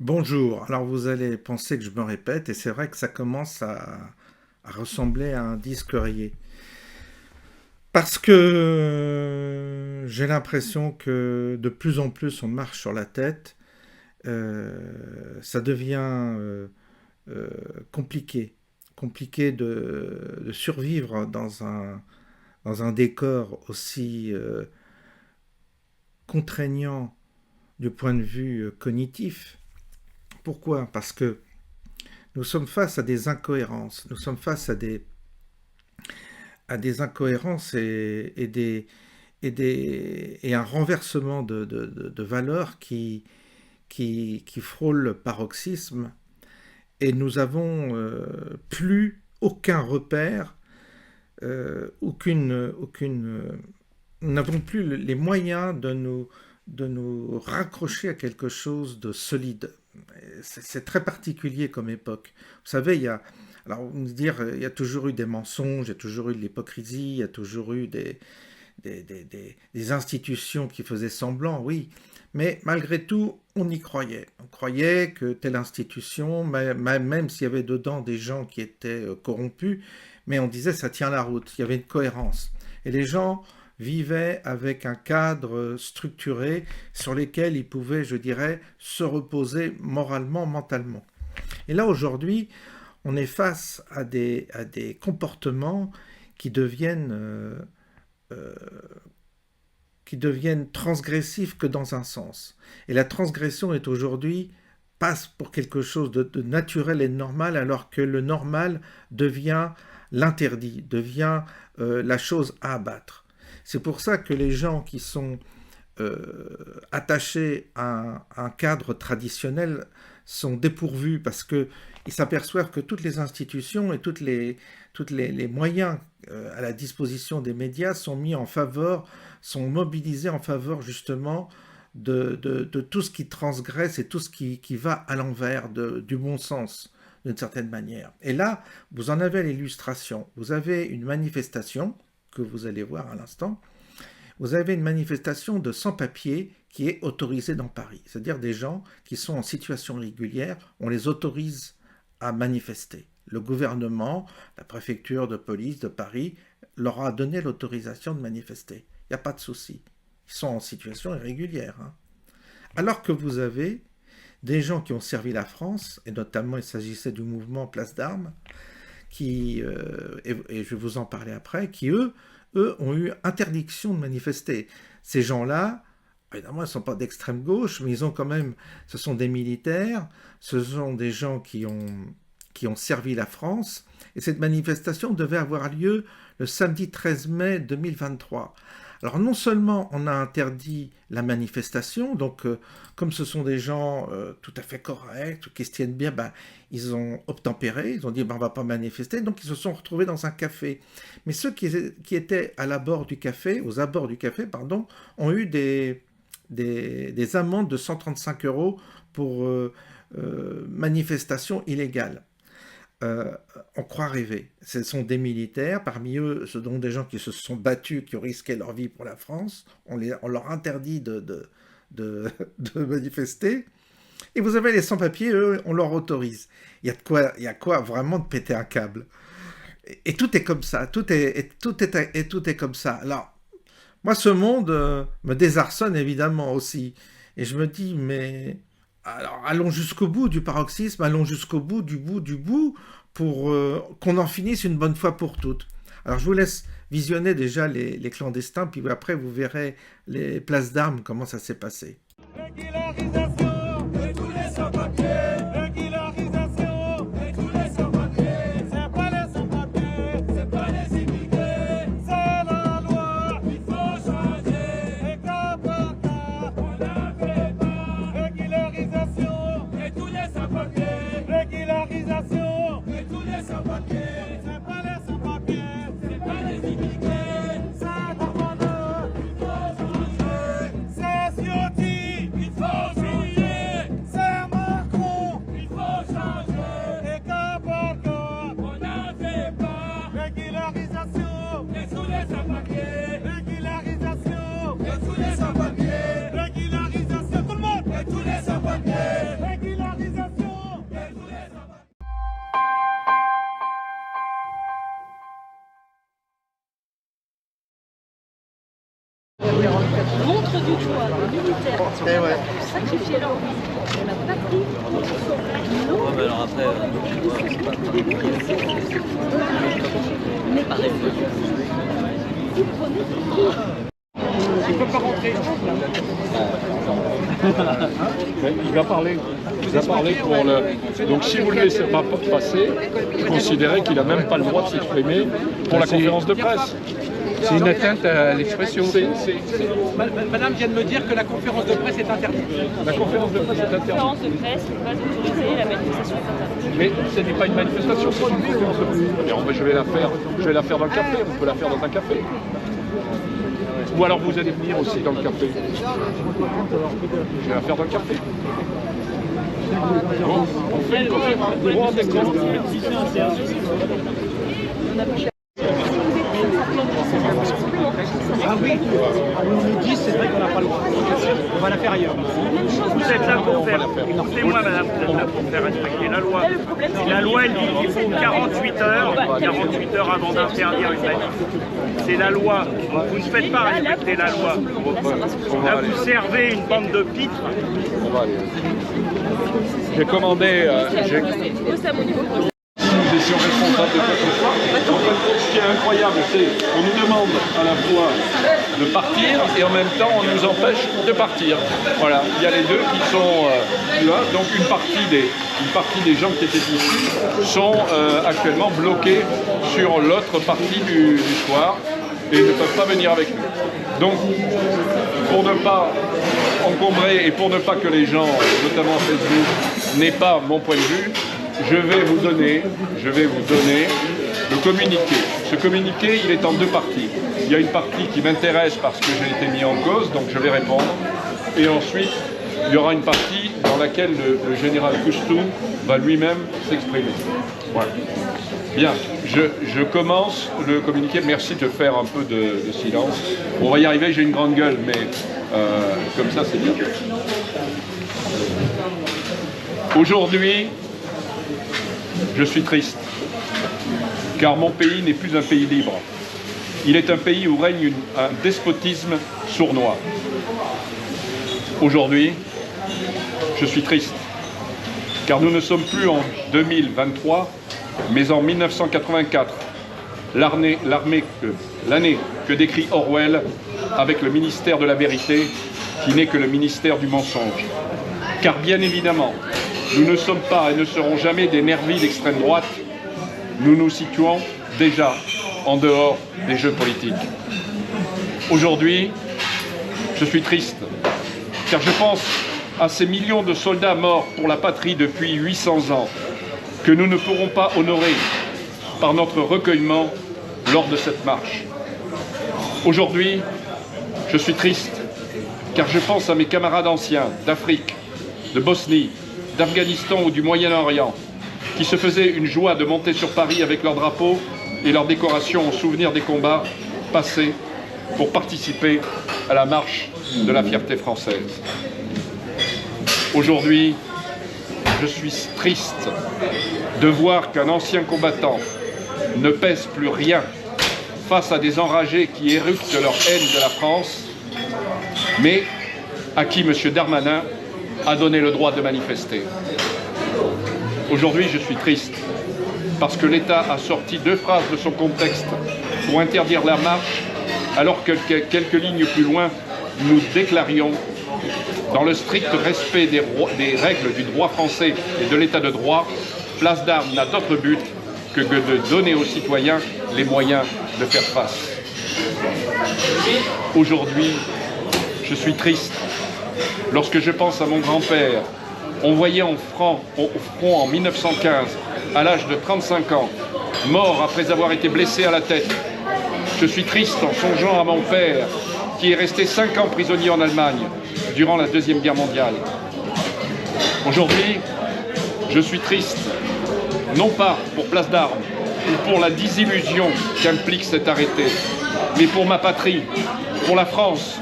Bonjour, alors vous allez penser que je me répète, et c'est vrai que ça commence à ressembler à un disque rayé. Parce que j'ai l'impression que de plus en plus on marche sur la tête, ça devient euh, compliqué. Compliqué de survivre dans un décor aussi contraignant du point de vue cognitif. Pourquoi? Parce que nous sommes face à des incohérences, nous sommes face à des incohérences et un renversement de valeurs qui frôle le paroxysme, et nous avons plus aucun repère, nous n'avons plus les moyens de nous raccrocher à quelque chose de solide. C'est très particulier comme époque. Vous savez, alors on me dire, il y a toujours eu des mensonges, il y a toujours eu de l'hypocrisie, il y a toujours eu des institutions qui faisaient semblant, oui. Mais malgré tout, on y croyait. On croyait que telle institution, même s'il y avait dedans des gens qui étaient corrompus, mais on disait ça tient la route, il y avait une cohérence. Et les gens vivaient avec un cadre structuré sur lequel ils pouvaient, je dirais, se reposer moralement, mentalement. Et là, aujourd'hui, on est face à des comportements qui deviennent, euh, qui deviennent transgressifs que dans un sens. Et la transgression est aujourd'hui passe pour quelque chose de naturel et de normal, alors que le normal devient l'interdit, devient la chose à abattre. C'est pour ça que les gens qui sont attachés à un cadre traditionnel sont dépourvus, parce qu'ils s'aperçoivent que toutes les institutions et les moyens à la disposition des médias sont mis en faveur, sont mobilisés en faveur justement de tout ce qui transgresse et tout ce qui va à l'envers du bon sens, d'une certaine manière. Et là, vous en avez l'illustration. Vous avez une manifestation que vous allez voir à l'instant. Vous avez une manifestation de sans-papiers qui est autorisée dans Paris. C'est-à-dire des gens qui sont en situation régulière, on les autorise à manifester. Le gouvernement, la préfecture de police de Paris leur a donné l'autorisation de manifester. Il n'y a pas de souci. Ils sont en situation irrégulière. Hein. Alors que vous avez des gens qui ont servi la France, et notamment il s'agissait du mouvement Place d'Armes, et je vais vous en parler après, qui eux ont eu interdiction de manifester. Ces gens-là, évidemment, ils ne sont pas d'extrême gauche, mais ils ont quand même, ce sont des militaires, ce sont des gens qui ont servi la France, et cette manifestation devait avoir lieu le samedi 13 mai 2023. Alors non seulement on a interdit la manifestation, donc comme ce sont des gens tout à fait corrects, qui se tiennent bien, ils ont obtempéré, ils ont dit on ne va pas manifester, donc ils se sont retrouvés dans un café. Mais ceux qui étaient aux abords du café, pardon, ont eu des amendes de 135 € pour manifestation illégale. On croit rêver. Ce sont des militaires, parmi eux, ce sont des gens qui se sont battus, qui ont risqué leur vie pour la France. On leur interdit de manifester. Et vous avez les sans-papiers, eux, on leur autorise. Il y a quoi vraiment de péter un câble. Et tout est comme ça, tout est comme ça. Alors, moi, ce monde me désarçonne évidemment aussi. Et je me dis, mais alors, allons jusqu'au bout du paroxysme, allons jusqu'au bout, du bout, pour qu'on en finisse une bonne fois pour toutes. Alors, je vous laisse visionner déjà les clandestins, puis après, vous verrez les places d'armes, comment ça s'est passé. Régularisation de tous les sans-papiers. Régularisation de tous les sans-papiers. C'est pas les sans-papiers, c'est pas les immigrés. C'est la loi, il faut changer. Et cas par cas, on la fait pas. Régularisation de tous les sans-papiers. Régularisation de tous les sans-papiers. C'est pas les sans-papiers, c'est pas les immigrés. C'est la loi, il faut changer. C'est Ciotti, il faut contre du choix des militaires qui ont sacrifié leur vie pour la patrie, pour son nom. Mais alors après, Mais vous prenez Il ne peut pas rentrer. Il va parler. Il va parler pour le... Donc si vous ne le laissez pas passer, considérez qu'il n'a même pas le droit de s'exprimer pour la conférence de presse. C'est une atteinte à l'expression. Madame vient de me dire que la conférence de presse est interdite. La conférence de presse est La interdite. conférence de presse n'est pas autorisée, la manifestation est interdite. Mais ce n'est pas une manifestation, c'est une conférence de presse. Alors, je vais la faire dans le café, on peut la faire dans un café. Ou alors vous allez venir aussi dans le café. Je vais la faire dans le café. Bon, on fait une conférence. Vous vous rendez compte ? Ah oui, on nous dit c'est vrai qu'on n'a pas le droit. On va la faire ailleurs. Vous êtes là pour faire, écoutez-moi madame, vous êtes là pour faire respecter la loi. La loi elle dit qu'il faut 48 heures avant d'interdire une manif. C'est la loi. Vous ne faites pas respecter la loi. Là vous servez une bande de pitres. On va aller. J'ai commandé... Nous étions responsables de quelque chose. En fait, ce qui est incroyable, c'est qu'on nous demande à la fois de partir et en même temps on nous empêche de partir. Voilà, il y a les deux qui sont là. Donc une partie des gens qui étaient ici sont actuellement bloqués sur l'autre partie du soir et ne peuvent pas venir avec nous. Donc, pour ne pas encombrer et pour ne pas que les gens, notamment Facebook, n'aient pas mon point de vue, je vais vous donner le communiqué. Ce communiqué, il est en deux parties. Il y a une partie qui m'intéresse parce que j'ai été mis en cause, donc je vais répondre. Et ensuite, il y aura une partie dans laquelle le général Coustou va lui-même s'exprimer. Voilà. Bien, je commence le communiqué. Merci de faire un peu de silence. On va y arriver, j'ai une grande gueule, mais comme ça, c'est bien. Aujourd'hui, je suis triste, car mon pays n'est plus un pays libre. Il est un pays où règne un despotisme sournois. Aujourd'hui, je suis triste, car nous ne sommes plus en 2023, mais en 1984, l'année que décrit Orwell avec le ministère de la vérité, qui n'est que le ministère du mensonge. Car bien évidemment, nous ne sommes pas et ne serons jamais des nervis d'extrême droite. Nous nous situons déjà en dehors des jeux politiques. Aujourd'hui, je suis triste, car je pense à ces millions de soldats morts pour la patrie depuis 800 ans, que nous ne pourrons pas honorer par notre recueillement lors de cette marche. Aujourd'hui, je suis triste, car je pense à mes camarades anciens d'Afrique, de Bosnie, d'Afghanistan ou du Moyen-Orient, qui se faisaient une joie de monter sur Paris avec leur drapeau et leur décoration en souvenir des combats passés pour participer à la marche de la fierté française. Aujourd'hui, je suis triste de voir qu'un ancien combattant ne pèse plus rien face à des enragés qui éructent leur haine de la France, mais à qui M. Darmanin a donné le droit de manifester. Aujourd'hui, je suis triste parce que l'État a sorti 2 phrases de son contexte pour interdire la marche, alors que quelques lignes plus loin, nous déclarions, dans le strict respect des règles du droit français et de l'État de droit, Place d'Armes n'a d'autre but que de donner aux citoyens les moyens de faire face. Aujourd'hui, je suis triste lorsque je pense à mon grand-père, envoyé au front en 1915, à l'âge de 35 ans, mort après avoir été blessé à la tête. Je suis triste en songeant à mon père, qui est resté 5 ans prisonnier en Allemagne, durant la Deuxième Guerre mondiale. Aujourd'hui, je suis triste, non pas pour Place d'Armes, ou pour la désillusion qu'implique cet arrêté, mais pour ma patrie, pour la France,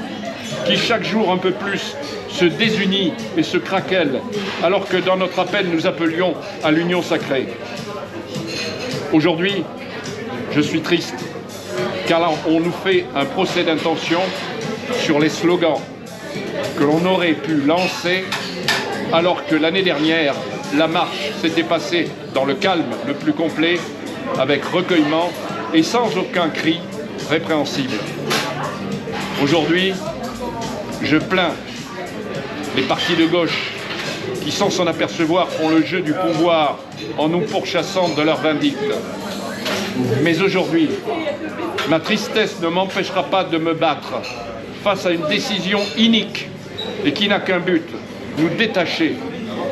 qui chaque jour un peu plus se désunit et se craquelle, alors que dans notre appel nous appelions à l'union sacrée. Aujourd'hui, je suis triste, car là, on nous fait un procès d'intention sur les slogans que l'on aurait pu lancer alors que l'année dernière, la marche s'était passée dans le calme le plus complet, avec recueillement et sans aucun cri répréhensible. Aujourd'hui, je plains les partis de gauche qui, sans s'en apercevoir, font le jeu du pouvoir en nous pourchassant de leur vindicte. Mais aujourd'hui, ma tristesse ne m'empêchera pas de me battre face à une décision inique et qui n'a qu'un but, nous détacher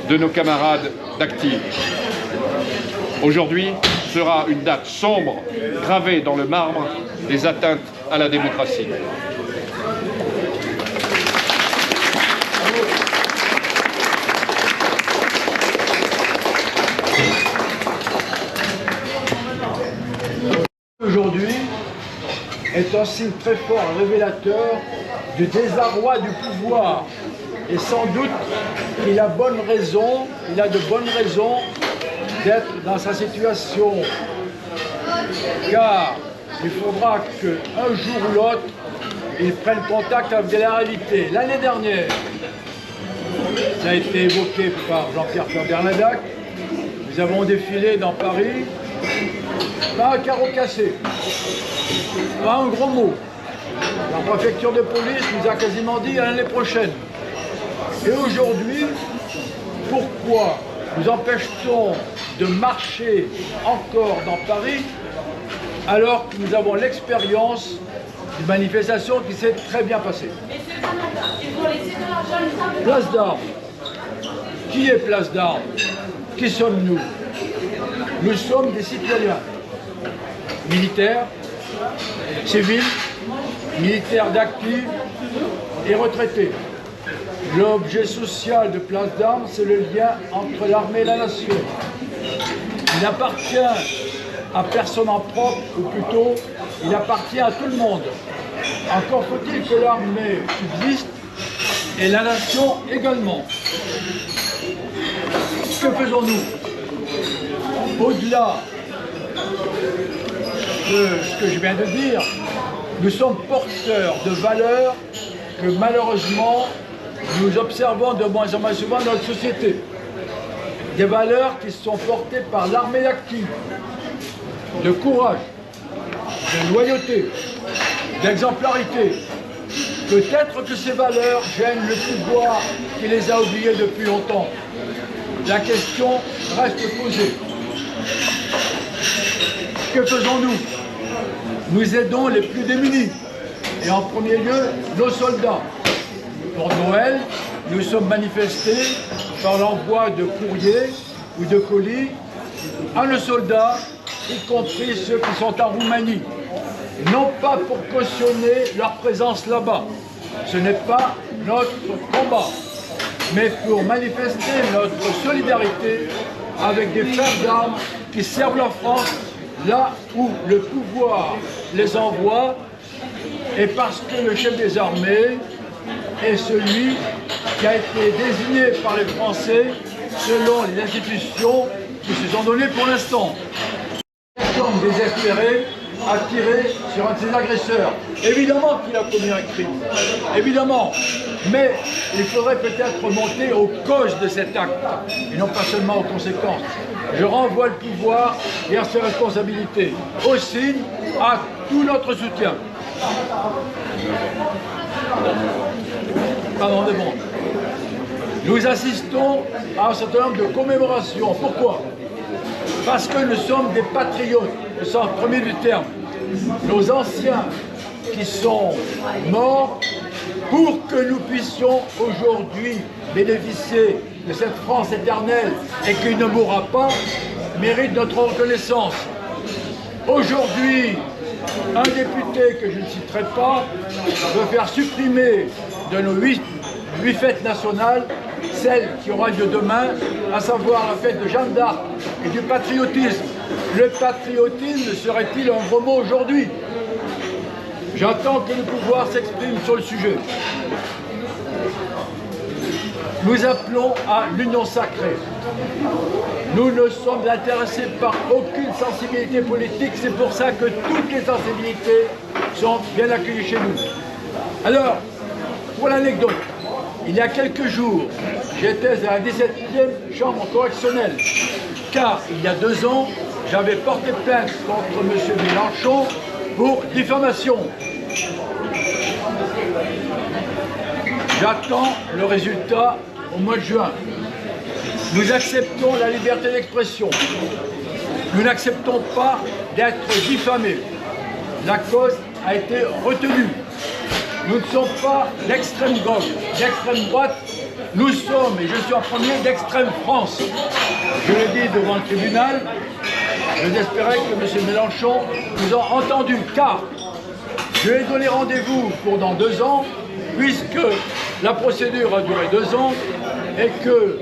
de nos camarades d'actifs. Aujourd'hui sera une date sombre, gravée dans le marbre des atteintes à la démocratie. Aujourd'hui est un signe très fort révélateur du désarroi du pouvoir. Et sans doute qu'il a de bonnes raisons d'être dans sa situation. Car il faudra qu'un jour ou l'autre, ils prennent contact avec la réalité. L'année dernière, ça a été évoqué par Jean-Pierre Bernadac, nous avons défilé dans Paris, pas un carreau cassé, pas un gros mot. La préfecture de police nous a quasiment dit à l'année prochaine. Et aujourd'hui, pourquoi nous empêche-t-on de marcher encore dans Paris alors que nous avons l'expérience d'une manifestation qui s'est très bien passée? Place d'Armes. Qui est Place d'Armes? Qui sommes-nous? Nous sommes des citoyens, militaires, civils, militaires d'actifs et retraités. L'objet social de Place d'Armes, c'est le lien entre l'armée et la nation. Il appartient à personne en propre, ou plutôt, il appartient à tout le monde. Encore faut-il que l'armée subsiste et la nation également. Que faisons-nous? Au-delà de ce que je viens de dire, nous sommes porteurs de valeurs que malheureusement nous observons de moins en moins souvent dans notre société. Des valeurs qui sont portées par l'armée active, de courage, de loyauté, d'exemplarité. Peut-être que ces valeurs gênent le pouvoir qui les a oubliées depuis longtemps. La question reste posée. Que faisons-nous? Nous aidons les plus démunis, et en premier lieu, nos soldats. Pour Noël, nous sommes manifestés par l'envoi de courriers ou de colis à nos soldats, y compris ceux qui sont en Roumanie. Non pas pour cautionner leur présence là-bas, ce n'est pas notre combat, mais pour manifester notre solidarité avec des frères d'armes qui servent la France là où le pouvoir les envoie, et parce que le chef des armées est celui qui a été désigné par les Français selon les institutions qui se sont données pour l'instant. Un homme désespéré a tiré sur un de ses agresseurs. Évidemment qu'il a commis un crime, évidemment, mais il faudrait peut-être remonter aux causes de cet acte, et non pas seulement aux conséquences. Je renvoie le pouvoir vers ses responsabilités, aussi à tout notre soutien. Pardon, c'est bon. Nous assistons à un certain nombre de commémorations. Pourquoi? Parce que nous sommes des patriotes, au sens premier du terme. Nos anciens qui sont morts pour que nous puissions aujourd'hui bénéficier de cette France éternelle et qui ne mourra pas, méritent notre reconnaissance. Aujourd'hui, un député que je ne citerai pas veut faire supprimer de nos 8 fêtes nationales celle qui aura lieu demain, à savoir la fête de Jeanne d'Arc et du patriotisme. Le patriotisme serait-il un gros mot aujourd'hui? J'attends que le pouvoir s'exprime sur le sujet. Nous appelons à l'union sacrée. Nous ne sommes intéressés par aucune sensibilité politique, c'est pour ça que toutes les sensibilités sont bien accueillies chez nous. Alors, pour l'anecdote, il y a quelques jours, j'étais à la 17e chambre correctionnelle, car il y a 2 ans, j'avais porté plainte contre M. Mélenchon pour diffamation. J'attends le résultat au mois de juin. Nous acceptons la liberté d'expression. Nous n'acceptons pas d'être diffamés. La cause a été retenue. Nous ne sommes pas d'extrême gauche, d'extrême droite. Nous sommes, et je suis en premier, d'extrême France. Je le dis devant le tribunal. J'espérais que M. Mélenchon nous a entendus, car je lui ai donné rendez-vous pour dans 2 ans, puisque la procédure a duré 2 ans et que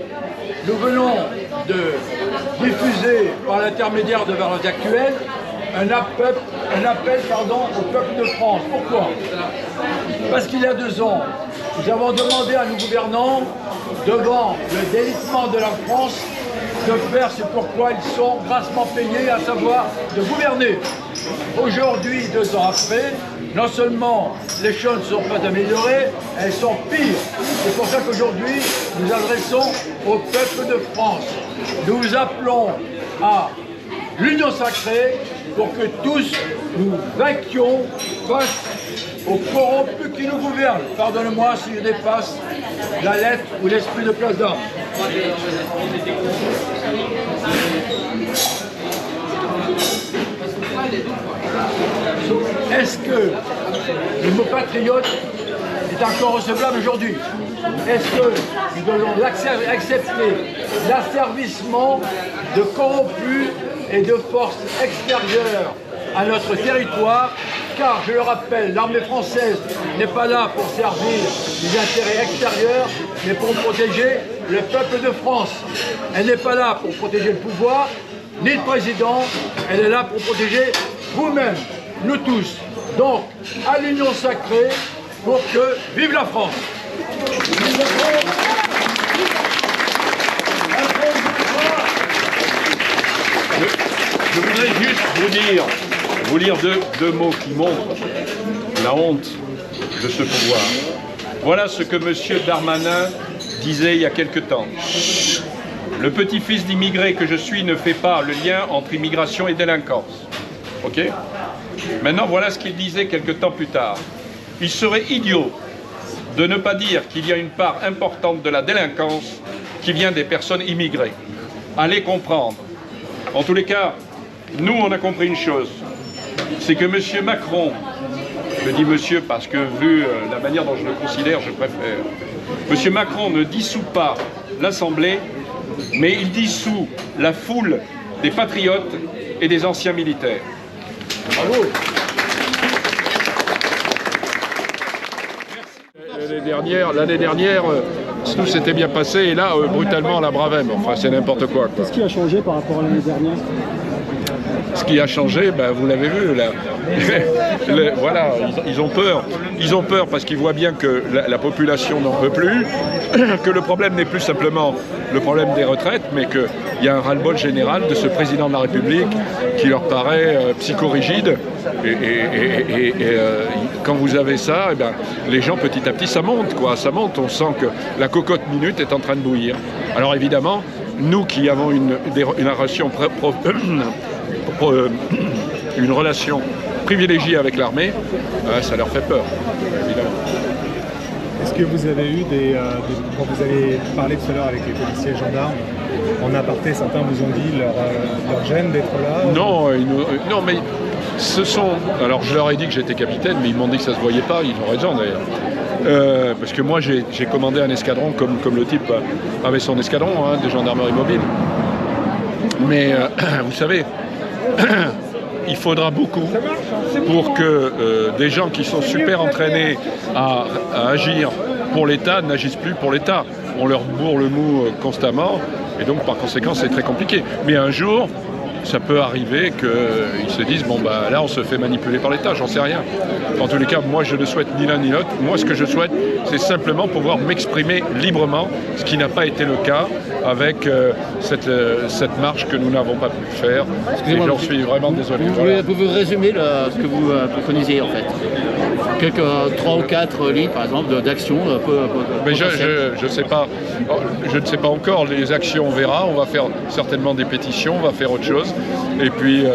nous venons de diffuser par l'intermédiaire de Valeurs Actuelles un appel au peuple de France. Pourquoi? Parce qu'il y a 2 ans, nous avons demandé à nos gouvernants, devant le délitement de la France, de faire ce pourquoi ils sont grassement payés, à savoir de gouverner. Aujourd'hui, 2 ans après, non seulement les choses ne sont pas améliorées, elles sont pires. C'est pour ça qu'aujourd'hui, nous adressons au peuple de France. Nous vous appelons à l'union sacrée pour que tous nous vainquions face aux corrompus qui nous gouvernent. Pardonnez-moi si je dépasse la lettre ou l'esprit de Place d'Armes. Est-ce que le mot patriote est encore recevable aujourd'hui? Est-ce que nous devons accepter l'asservissement de corrompus et de forces extérieures à notre territoire? Car, je le rappelle, l'armée française n'est pas là pour servir les intérêts extérieurs, mais pour protéger le peuple de France. Elle n'est pas là pour protéger le pouvoir, ni le président, elle est là pour protéger vous-même, nous tous. Donc, à l'union sacrée, pour que vive la France. Je voudrais juste vous lire deux mots qui montrent la honte de ce pouvoir. Voilà ce que M. Darmanin disait il y a quelque temps. Le petit-fils d'immigré que je suis ne fait pas le lien entre immigration et délinquance. Ok? Maintenant, voilà ce qu'il disait quelque temps plus tard. Il serait idiot de ne pas dire qu'il y a une part importante de la délinquance qui vient des personnes immigrées. Allez comprendre. En tous les cas, nous, on a compris une chose. C'est que M. Macron, je dis monsieur parce que vu la manière dont je le considère, je préfère. M. Macron ne dissout pas l'Assemblée, mais il dissout la foule des patriotes et des anciens militaires. Bravo. L'année dernière, tout s'était bien passé et là, brutalement, la Bravem. Enfin, c'est n'importe quoi. Qu'est-ce qui a changé par rapport à l'année dernière? Ce qui a changé, ben, vous l'avez vu, là. Voilà, ils ont peur. Ils ont peur parce qu'ils voient bien que la population n'en peut plus, que le problème n'est plus simplement le problème des retraites, mais qu'il y a un ras-le-bol général de ce président de la République qui leur paraît psychorigide. Et quand vous avez ça, eh ben, les gens petit à petit, ça monte, quoi. Ça monte, on sent que la cocotte minute est en train de bouillir. Alors évidemment, nous qui avons une relation privilégiée avec l'armée, ça leur fait peur, évidemment. Est-ce que vous avez eu quand vous avez parlé tout à l'heure avec les policiers et gendarmes, en aparté, certains vous ont dit leur gêne d'être là? Non, non, mais ce sont... Alors je leur ai dit que j'étais capitaine, mais ils m'ont dit que ça se voyait pas, ils ont raison d'ailleurs. Parce que moi j'ai commandé un escadron comme le type avait son escadron, hein, de gendarmerie mobile. Mais vous savez, il faudra beaucoup pour que des gens qui sont super entraînés à agir pour l'État n'agissent plus pour l'État. On leur bourre le mou constamment et donc par conséquent c'est très compliqué. Mais un jour, ça peut arriver qu'ils se disent bon bah là on se fait manipuler par l'État, j'en sais rien. En tous les cas, moi je ne souhaite ni l'un ni l'autre. Moi ce que je souhaite, c'est simplement pouvoir m'exprimer librement, ce qui n'a pas été le cas avec cette marche que nous n'avons pas pu faire. Et j'en suis vraiment désolé. Vous pouvez résumer ce que vous préconisez en fait? Quelques 3 ou 4 lignes par exemple d'action. Mais je ne sais pas. Je ne sais pas encore. Les actions, on verra. On va faire certainement des pétitions, on va faire autre chose. Et puis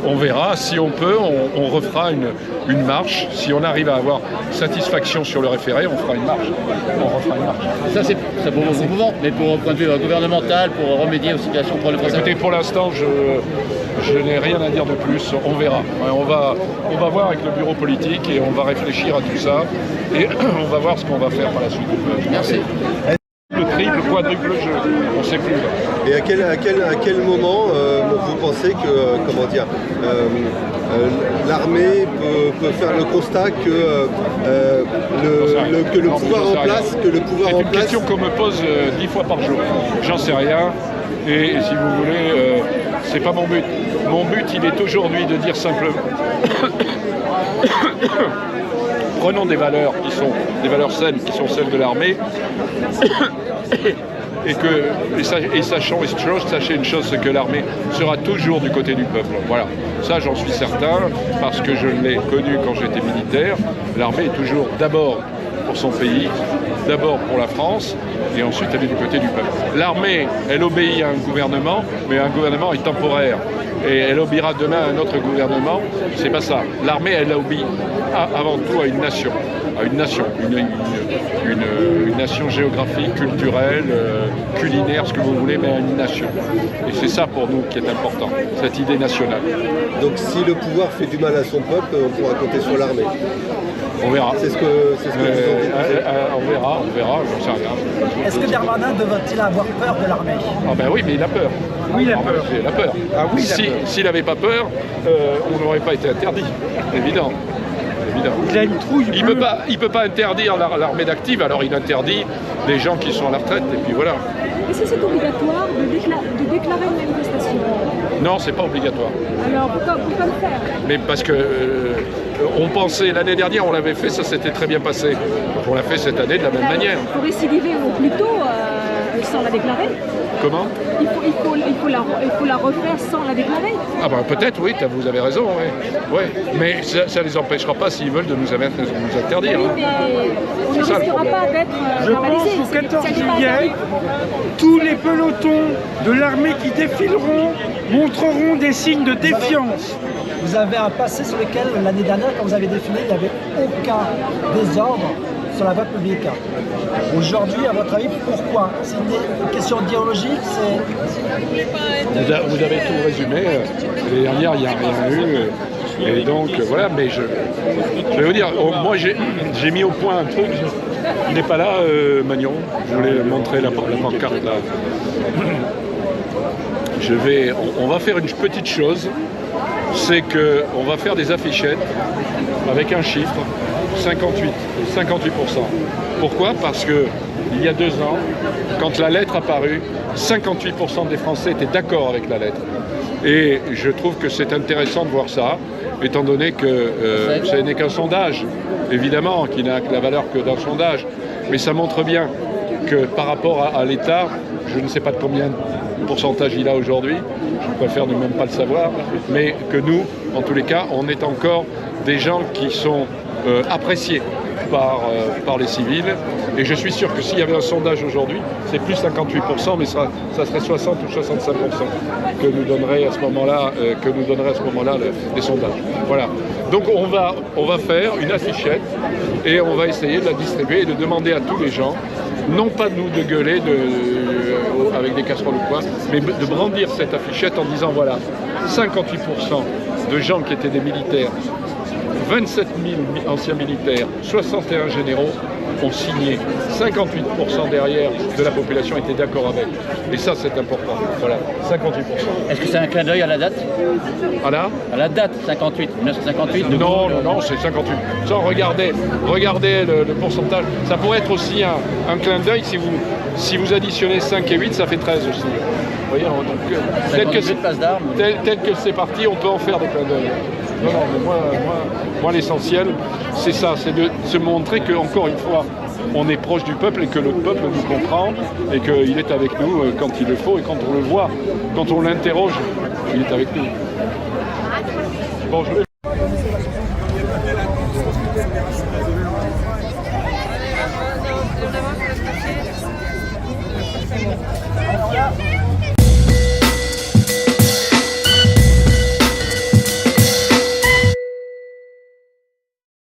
on verra. Si on peut, on refera une marche. Si on arrive à avoir satisfaction sur le référé, on fera une marche. On refera une marche. Ça c'est pour vos mouvements, mais pour un point de vue gouvernemental, pour remédier aux situations pour le procès. Écoutez, pour l'instant, je n'ai rien à dire de plus. On verra. On va voir avec le bureau politique et on va réfléchir à tout ça. Et on va voir ce qu'on va faire par la suite. Merci. Le triple, quadruple jeu, on ne sait plus. Et à quel moment vous pensez que l'armée peut faire le constat que le pouvoir en place, c'est une question qu'on me pose 10 fois par jour. J'en sais rien. Et si vous voulez, c'est pas mon but. Mon but, il est aujourd'hui de dire simplement prenons des valeurs qui sont des valeurs saines, qui sont celles de l'armée, et sachez une chose, c'est que l'armée sera toujours du côté du peuple. Voilà, ça j'en suis certain, parce que je l'ai connu quand j'étais militaire. L'armée est toujours d'abord pour son pays, d'abord pour la France, et ensuite elle est du côté du peuple. L'armée, elle obéit à un gouvernement, mais un gouvernement est temporaire. Et elle obéira demain à un autre gouvernement, c'est pas ça. L'armée, elle obéit avant tout à une nation, une nation géographique, culturelle, culinaire, ce que vous voulez, mais à une nation. Et c'est ça pour nous qui est important, cette idée nationale. Donc si le pouvoir fait du mal à son peuple, on pourra compter sur l'armée. On verra. C'est ce que vous en dites. On verra, j'en sais rien. Est-ce que Darmanin devrait-il avoir peur de l'armée? Ah ben oui, mais il a peur. Oui, il a peur. Il a peur. Ah oui, il a peur. S'il n'avait pas peur, on n'aurait pas été interdit. Évident. Il a une trouille. Il peut pas interdire l'armée d'active, alors il interdit les gens qui sont à la retraite, et puis voilà. Est-ce que c'est obligatoire de déclarer une manifestation? Non, c'est pas obligatoire. Alors pourquoi le faire? Mais parce que on pensait, l'année dernière on l'avait fait, ça s'était très bien passé. On l'a fait cette année de la même manière. Il faut récidiver au plus tôt sans la déclarer. Comment? Il faut la refaire sans la déclarer. Ah ben peut-être, oui, vous avez raison, oui. Ouais. Mais ça ne les empêchera pas s'ils veulent de nous interdire. Oui, mais on ne risquera pas d'être Je pense qu'au 14 juillet, tous les pelotons de l'armée qui défileront montreront des signes de défiance. Vous avez un passé sur lequel, l'année dernière, quand vous avez défilé, il n'y avait aucun désordre sur la voie publique. Aujourd'hui, à votre avis, pourquoi? C'est une question idéologique? Vous avez tout résumé. L'année dernière, il n'y a rien eu. Et donc, voilà, mais je vais vous dire, moi j'ai mis au point un truc. Il n'est pas là, Magnon. Je voulais montrer la pancarte là. On va faire une petite chose, c'est qu'on va faire des affichettes avec un chiffre, 58%. Pourquoi? Parce que il y a 2 ans, quand la lettre apparut, 58% des Français étaient d'accord avec la lettre. Et je trouve que c'est intéressant de voir ça, étant donné que ce n'est qu'un sondage, évidemment, qui n'a que la valeur que d'un sondage. Mais ça montre bien que par rapport à l'État, je ne sais pas de combien de pourcentage il a aujourd'hui, je préfère ne même pas le savoir, mais que nous, en tous les cas, on est encore des gens qui sont appréciés par les civils. Et je suis sûr que s'il y avait un sondage aujourd'hui, c'est plus 58%, mais ça serait 60 ou 65% que nous donnerait à ce moment-là, les sondages. Voilà. Donc on va faire une affichette et on va essayer de la distribuer et de demander à tous les gens, non pas nous de gueuler avec des casseroles ou quoi, mais de brandir cette affichette en disant voilà, 58% de gens qui étaient des militaires, 27 000 anciens militaires, 61 généraux ont signé. 58% derrière de la population était d'accord avec. Et ça, c'est important. Voilà, 58%. Est-ce que c'est un clin d'œil à la date? À la date, 1958 Non, c'est 58. Sans regardez le pourcentage. Ça pourrait être aussi un clin d'œil Si vous additionnez 5 et 8, ça fait 13 aussi. Vous voyez, donc, tel que c'est parti, on peut en faire des clins d'œil. Non, mais moi l'essentiel, c'est ça, c'est de se montrer que, encore une fois, on est proche du peuple et que le peuple nous comprend et qu'il est avec nous quand il le faut et quand on le voit, quand on l'interroge, il est avec nous. Bon,